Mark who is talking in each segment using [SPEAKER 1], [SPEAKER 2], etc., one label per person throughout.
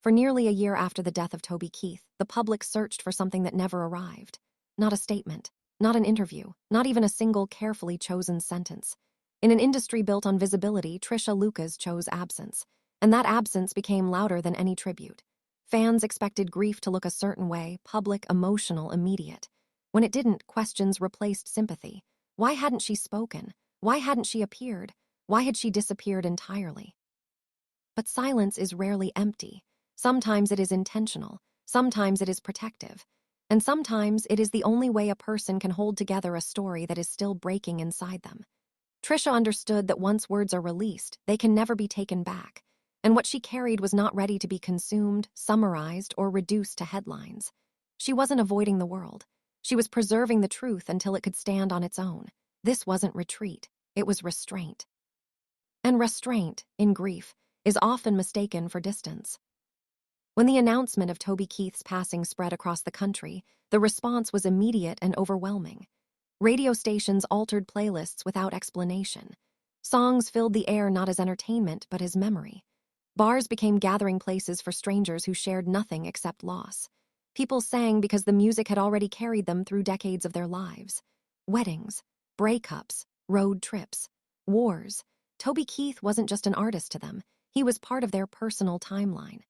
[SPEAKER 1] For nearly a year after the death of Toby Keith, the public searched for something that never arrived. Not a statement, not an interview, not even a single carefully chosen sentence. In an industry built on visibility, Trisha Lucas chose absence, and that absence became louder than any tribute. Fans expected grief to look a certain way, public, emotional, immediate. When it didn't, questions replaced sympathy. Why hadn't she spoken? Why hadn't she appeared? Why had she disappeared entirely? But silence is rarely empty. Sometimes it is intentional, sometimes it is protective, and sometimes it is the only way a person can hold together a story that is still breaking inside them. Trisha understood that once words are released, they can never be taken back, and what she carried was not ready to be consumed, summarized, or reduced to headlines. She wasn't avoiding the world. She was preserving the truth until it could stand on its own. This wasn't retreat, it was restraint. And restraint, in grief, is often mistaken for distance. When the announcement of Toby Keith's passing spread across the country, the response was immediate and overwhelming. Radio stations altered playlists without explanation. Songs filled the air not as entertainment, but as memory. Bars became gathering places for strangers who shared nothing except loss. People sang because the music had already carried them through decades of their lives. Weddings, breakups, road trips, wars. Toby Keith wasn't just an artist to them. He was part of their personal timeline.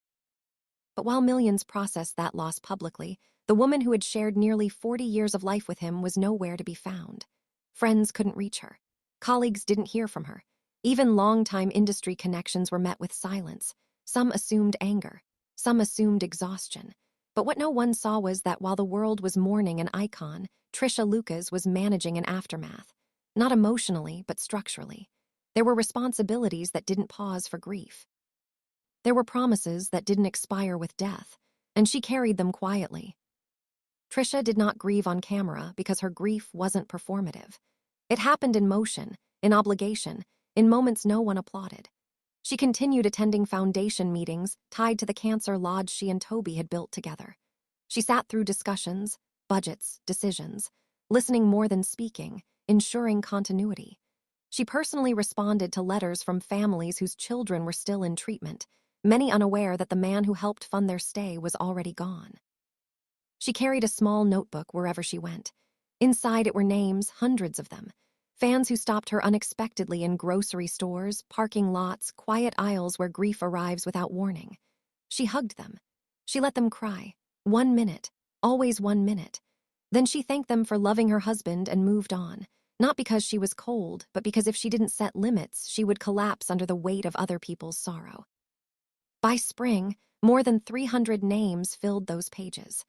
[SPEAKER 1] But while millions processed that loss publicly, the woman who had shared nearly 40 years of life with him was nowhere to be found. Friends couldn't reach her. Colleagues didn't hear from her. Even longtime industry connections were met with silence. Some assumed anger. Some assumed exhaustion. But what no one saw was that while the world was mourning an icon, Trisha Lucas was managing an aftermath. Not emotionally, but structurally. There were responsibilities that didn't pause for grief. There were promises that didn't expire with death, and she carried them quietly. Trisha did not grieve on camera because her grief wasn't performative. It happened in motion, in obligation, in moments no one applauded. She continued attending foundation meetings tied to the cancer lodge she and Toby had built together. She sat through discussions, budgets, decisions, listening more than speaking, ensuring continuity. She personally responded to letters from families whose children were still in treatment, many unaware that the man who helped fund their stay was already gone. She carried a small notebook wherever she went. Inside it were names, hundreds of them. Fans who stopped her unexpectedly in grocery stores, parking lots, quiet aisles where grief arrives without warning. She hugged them. She let them cry. 1 minute. Always 1 minute. Then she thanked them for loving her husband and moved on. Not because she was cold, but because if she didn't set limits, she would collapse under the weight of other people's sorrow. By spring, more than 300 names filled those pages.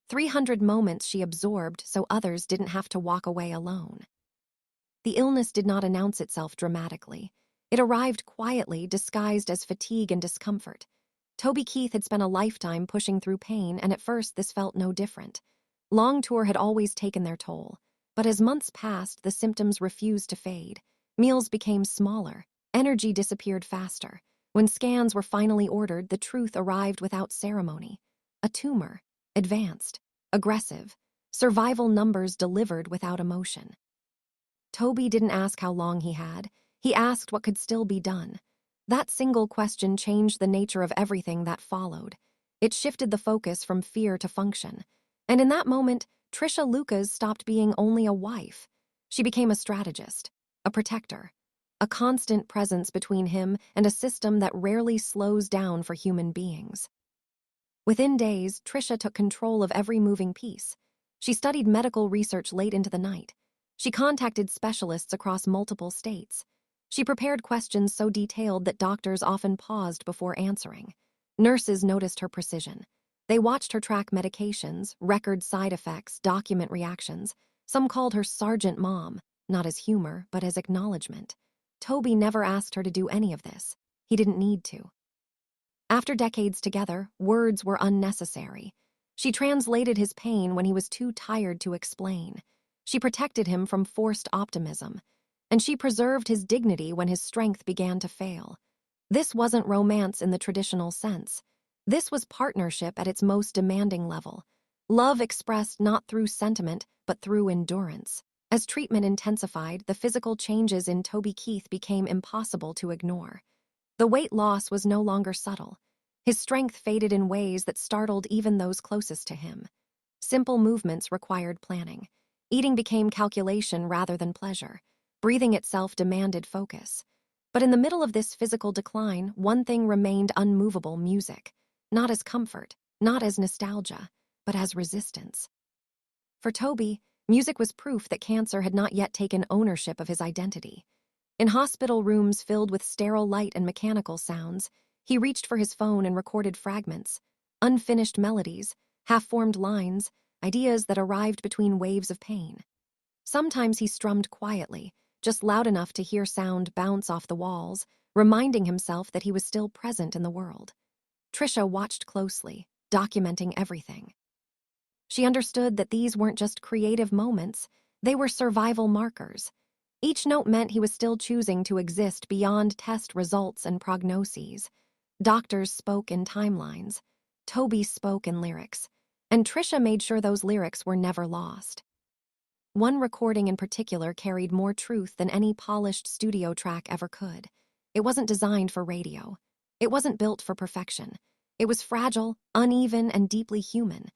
[SPEAKER 1] 300 moments she absorbed so others didn't have to walk away alone. The illness did not announce itself dramatically. It arrived quietly, disguised as fatigue and discomfort. Toby Keith had spent a lifetime pushing through pain, and at first this felt no different. Long tour had always taken their toll. But as months passed, the symptoms refused to fade. Meals became smaller. Energy disappeared faster. When scans were finally ordered, the truth arrived without ceremony. A tumor. Advanced. Aggressive. Survival numbers delivered without emotion. Toby didn't ask how long he had. He asked what could still be done. That single question changed the nature of everything that followed. It shifted the focus from fear to function. And in that moment, Trisha Lucas stopped being only a wife. She became a strategist, a protector, a constant presence between him and a system that rarely slows down for human beings. Within days, Trisha took control of every moving piece. She studied medical research late into the night. She contacted specialists across multiple states. She prepared questions so detailed that doctors often paused before answering. Nurses noticed her precision. They watched her track medications, record side effects, document reactions. Some called her Sergeant Mom, not as humor, but as acknowledgement. Toby never asked her to do any of this. He didn't need to. After decades together, words were unnecessary. She translated his pain when he was too tired to explain. She protected him from forced optimism. And she preserved his dignity when his strength began to fail. This wasn't romance in the traditional sense. This was partnership at its most demanding level. Love expressed not through sentiment, but through endurance. As treatment intensified, the physical changes in Toby Keith became impossible to ignore. The weight loss was no longer subtle. His strength faded in ways that startled even those closest to him. Simple movements required planning. Eating became calculation rather than pleasure. Breathing itself demanded focus. But in the middle of this physical decline, one thing remained unmovable: music. Not as comfort, not as nostalgia, but as resistance. For Toby, music was proof that cancer had not yet taken ownership of his identity. In hospital rooms filled with sterile light and mechanical sounds, he reached for his phone and recorded fragments, unfinished melodies, half-formed lines, ideas that arrived between waves of pain. Sometimes he strummed quietly, just loud enough to hear sound bounce off the walls, reminding himself that he was still present in the world. Trisha watched closely, documenting everything. She understood that these weren't just creative moments, they were survival markers. Each note meant he was still choosing to exist beyond test results and prognoses. Doctors spoke in timelines. Toby spoke in lyrics. And Trisha made sure those lyrics were never lost. One recording in particular carried more truth than any polished studio track ever could. It wasn't designed for radio. It wasn't built for perfection. It was fragile, uneven, and deeply human.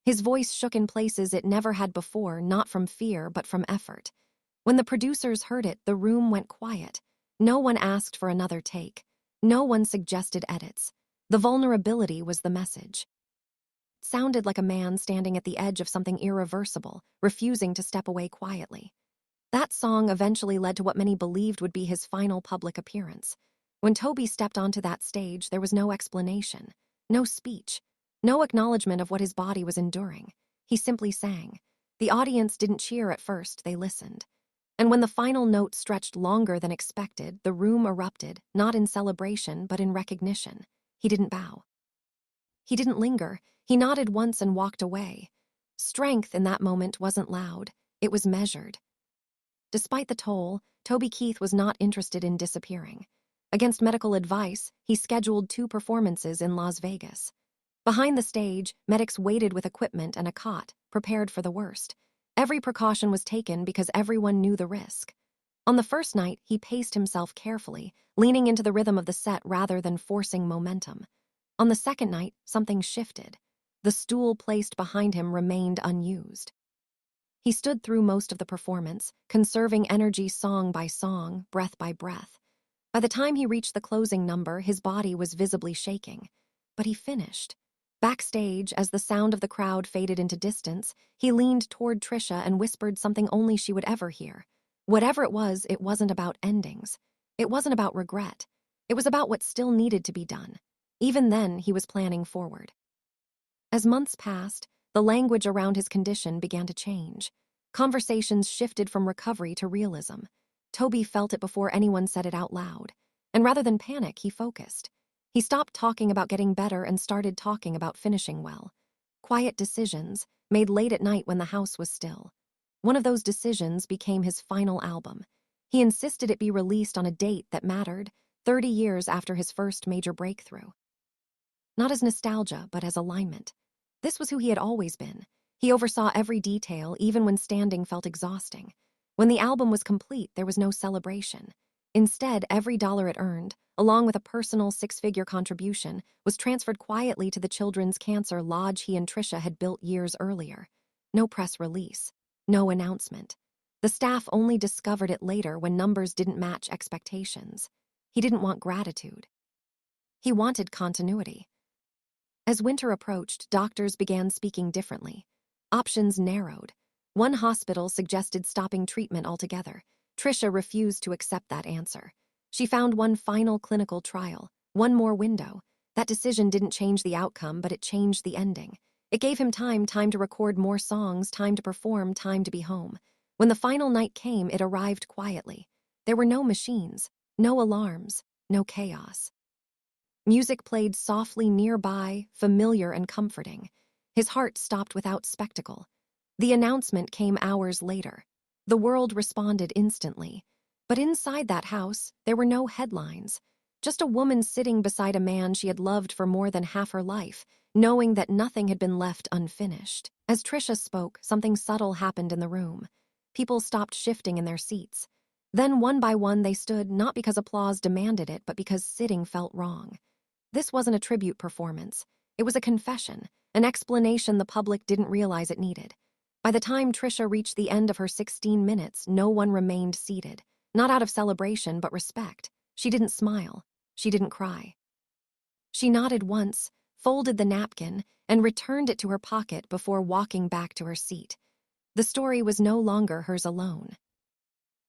[SPEAKER 1] His voice shook in places it never had before, not from fear, but from effort. When the producers heard it, the room went quiet. No one asked for another take. No one suggested edits. The vulnerability was the message. It sounded like a man standing at the edge of something irreversible, refusing to step away quietly. That song eventually led to what many believed would be his final public appearance. When Toby stepped onto that stage, there was no explanation, no speech, no acknowledgement of what his body was enduring. He simply sang. The audience didn't cheer at first, they listened. And when the final note stretched longer than expected, the room erupted, not in celebration, but in recognition. He didn't bow. He didn't linger. He nodded once and walked away. Strength in that moment wasn't loud. It was measured. Despite the toll, Toby Keith was not interested in disappearing. Against medical advice, he scheduled 2 performances in Las Vegas. Behind the stage, medics waited with equipment and a cot, prepared for the worst. Every precaution was taken because everyone knew the risk. On the first night, he paced himself carefully, leaning into the rhythm of the set rather than forcing momentum. On the second night, something shifted. The stool placed behind him remained unused. He stood through most of the performance, conserving energy song by song, breath by breath. By the time he reached the closing number, his body was visibly shaking. But he finished. Backstage, as the sound of the crowd faded into distance, he leaned toward Trisha and whispered something only she would ever hear. Whatever it wasn't about endings. It wasn't about regret. It was about what still needed to be done. Even then, he was planning forward. As months passed, the language around his condition began to change. Conversations shifted from recovery to realism. Toby felt it before anyone said it out loud. And rather than panic, he focused. He stopped talking about getting better and started talking about finishing well. Quiet decisions, made late at night when the house was still. One of those decisions became his final album. He insisted it be released on a date that mattered, 30 years after his first major breakthrough. Not as nostalgia, but as alignment. This was who he had always been. He oversaw every detail, even when standing felt exhausting. When the album was complete, there was no celebration. Instead, every dollar it earned, along with a personal 6-figure contribution, was transferred quietly to the children's cancer lodge he and Trisha had built years earlier. No press release. No announcement. The staff only discovered it later when numbers didn't match expectations. He didn't want gratitude. He wanted continuity. As winter approached, doctors began speaking differently. Options narrowed. One hospital suggested stopping treatment altogether. Trisha refused to accept that answer. She found one final clinical trial, one more window. That decision didn't change the outcome, but it changed the ending. It gave him time to record more songs, time to perform, time to be home. When the final night came, it arrived quietly. There were no machines, no alarms, no chaos. Music played softly nearby, familiar and comforting. His heart stopped without spectacle. The announcement came hours later. The world responded instantly. But inside that house, there were no headlines. Just a woman sitting beside a man she had loved for more than half her life, knowing that nothing had been left unfinished. As Trisha spoke, something subtle happened in the room. People stopped shifting in their seats. Then one by one they stood, not because applause demanded it, but because sitting felt wrong. This wasn't a tribute performance. It was a confession, an explanation the public didn't realize it needed. By the time Trisha reached the end of her 16 minutes, no one remained seated. Not out of celebration, but respect. She didn't smile. She didn't cry. She nodded once, folded the napkin, and returned it to her pocket before walking back to her seat. The story was no longer hers alone.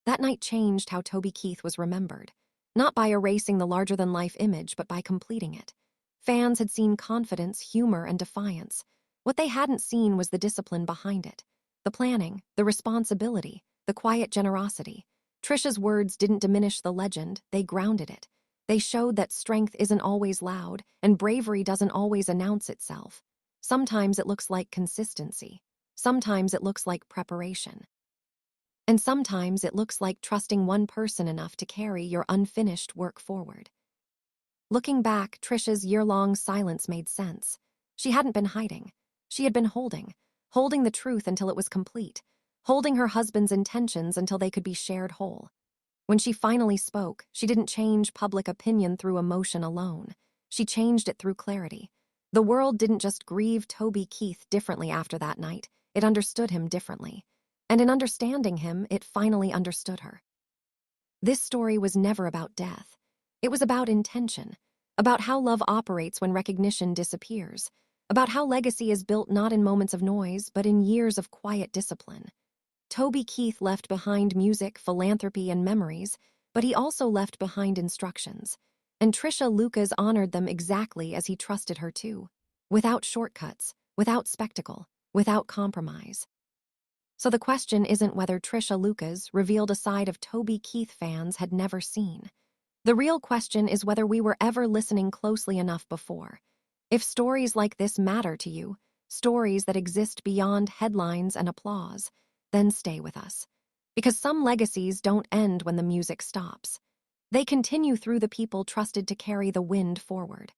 [SPEAKER 1] That night changed how Toby Keith was remembered, not by erasing the larger-than-life image, but by completing it. Fans had seen confidence, humor, and defiance. What they hadn't seen was the discipline behind it, the planning, the responsibility, the quiet generosity. Trisha's words didn't diminish the legend, they grounded it. They showed that strength isn't always loud, and bravery doesn't always announce itself. Sometimes it looks like consistency. Sometimes it looks like preparation. And sometimes it looks like trusting one person enough to carry your unfinished work forward. Looking back, Trisha's year-long silence made sense. She hadn't been hiding. She had been holding the truth until it was complete, holding her husband's intentions until they could be shared whole. When she finally spoke, she didn't change public opinion through emotion alone. She changed it through clarity. The world didn't just grieve Toby Keith differently after that night, it understood him differently. And in understanding him, it finally understood her. This story was never about death. It was about intention, about how love operates when recognition disappears, about how legacy is built not in moments of noise, but in years of quiet discipline. Toby Keith left behind music, philanthropy, and memories, but he also left behind instructions. And Trisha Lucas honored them exactly as he trusted her to, without shortcuts, without spectacle, without compromise. So the question isn't whether Trisha Lucas revealed a side of Toby Keith fans had never seen. The real question is whether we were ever listening closely enough before. If stories like this matter to you, stories that exist beyond headlines and applause, then stay with us. Because some legacies don't end when the music stops. They continue through the people trusted to carry the wind forward.